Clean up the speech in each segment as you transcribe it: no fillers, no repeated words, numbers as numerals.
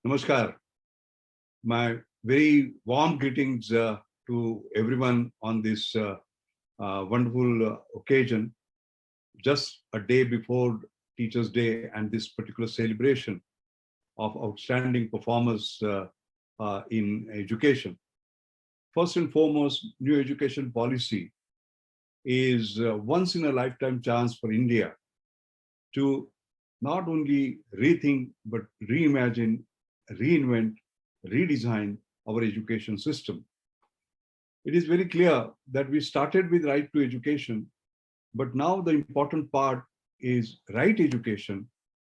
Namaskar. My very warm greetings to everyone on this wonderful occasion, just a day before Teachers' Day and this particular celebration of outstanding performers in education. First and foremost, new education policy is once in a lifetime chance for India to not only rethink but reimagine, reinvent, redesign our education system. It is very clear that we started with right to education, but now the important part is right education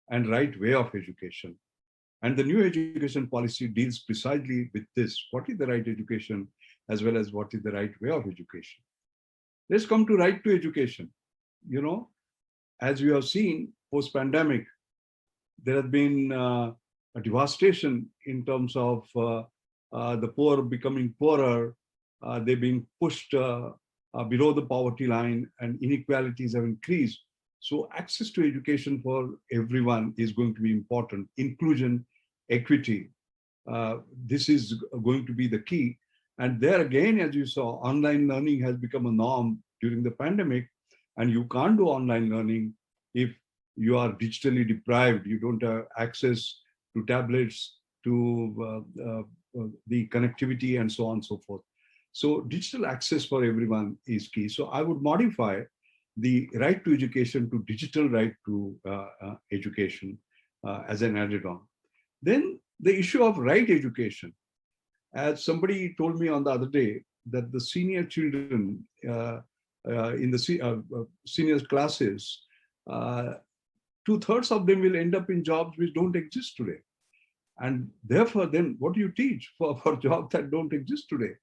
and right way of education. And the new education policy deals precisely with this. What is the right education as well as what is the right way of education? Let's come to right to education. You know, as we have seen post-pandemic, there has been a devastation in terms of the poor becoming poorer, they're being pushed below the poverty line, and inequalities have increased. So access to education for everyone is going to be important. Inclusion, equity, this is going to be the key. And there again, as you saw, online learning has become a norm during the pandemic, and you can't do online learning if you are digitally deprived, you don't have access to tablets, to the connectivity and so on and so forth. So digital access for everyone is key. So I would modify the right to education to digital right to education as an added on. Then the issue of right education. As somebody told me on the other day that the senior children in the senior classes, 2/3 of them will end up in jobs which don't exist today. And therefore, then what do you teach for jobs that don't exist today?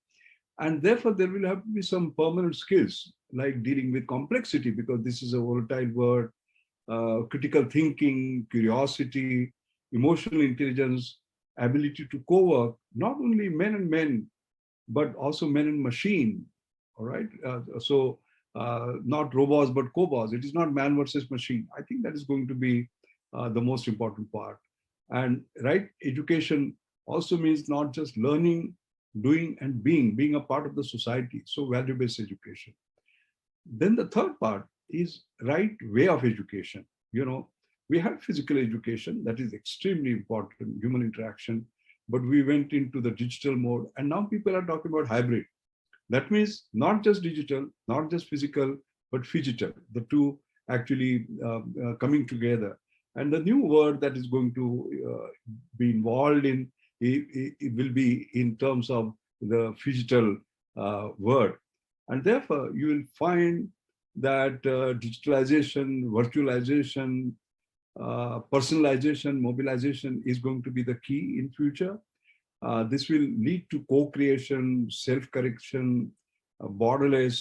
And therefore, there will have to be some permanent skills like dealing with complexity, because this is a volatile word, critical thinking, curiosity, emotional intelligence, ability to co-work, not only men and men, but also men and machine, all right? Not robots, but cobots. It is not man versus machine. I think that is going to be the most important part. And right education also means not just learning, doing and being a part of the society. So value-based education. Then the third part is right way of education. You know, we had physical education that is extremely important, human interaction, but we went into the digital mode, and now people are talking about hybrid. That means not just digital, not just physical, but phygital, the two actually coming together. And the new word that is going to be involved in, it will be in terms of the phygital word. And therefore, you will find that digitalization, virtualization, personalization, mobilization is going to be the key in future. This will lead to co-creation, self-correction, borderless,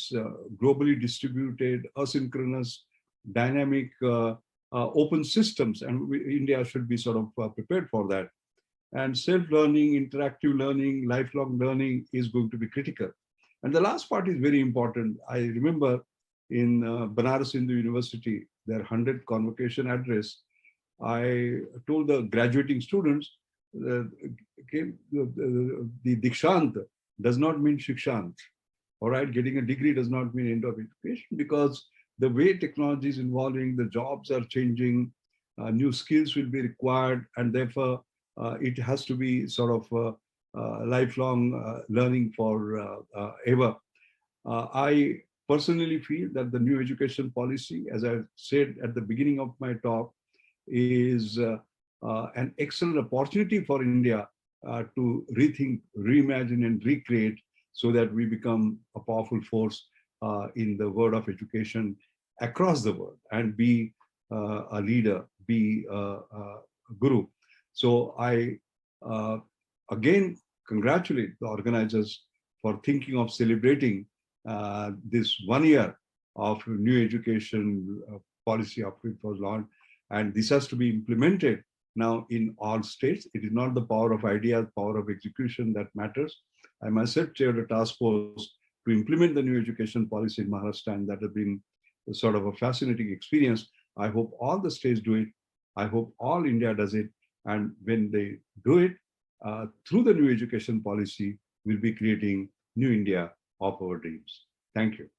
globally distributed, asynchronous, dynamic, open systems. And India should be sort of prepared for that. And self-learning, interactive learning, lifelong learning is going to be critical. And the last part is very important. I remember in Banaras Hindu University, their 100th convocation address, I told the graduating students, the Dikshant does not mean Shikshant. All right, getting a degree does not mean end of education, because the way technology is evolving, the jobs are changing, new skills will be required, and therefore it has to be sort of lifelong learning for ever. I personally feel that the new education policy, as I said at the beginning of my talk, is an excellent opportunity for India to rethink, reimagine, and recreate, so that we become a powerful force in the world of education across the world, and be a leader, be a guru. So I again congratulate the organizers for thinking of celebrating this 1 year of new education policy after it was launched. And this has to be implemented now in all states. It is not the power of ideas, power of execution that matters. I myself chaired a task force to implement the new education policy in Maharashtra, and that has been sort of a fascinating experience. I hope all the states do it. I hope all India does it. And when they do it, through the new education policy, we'll be creating new India of our dreams. Thank you.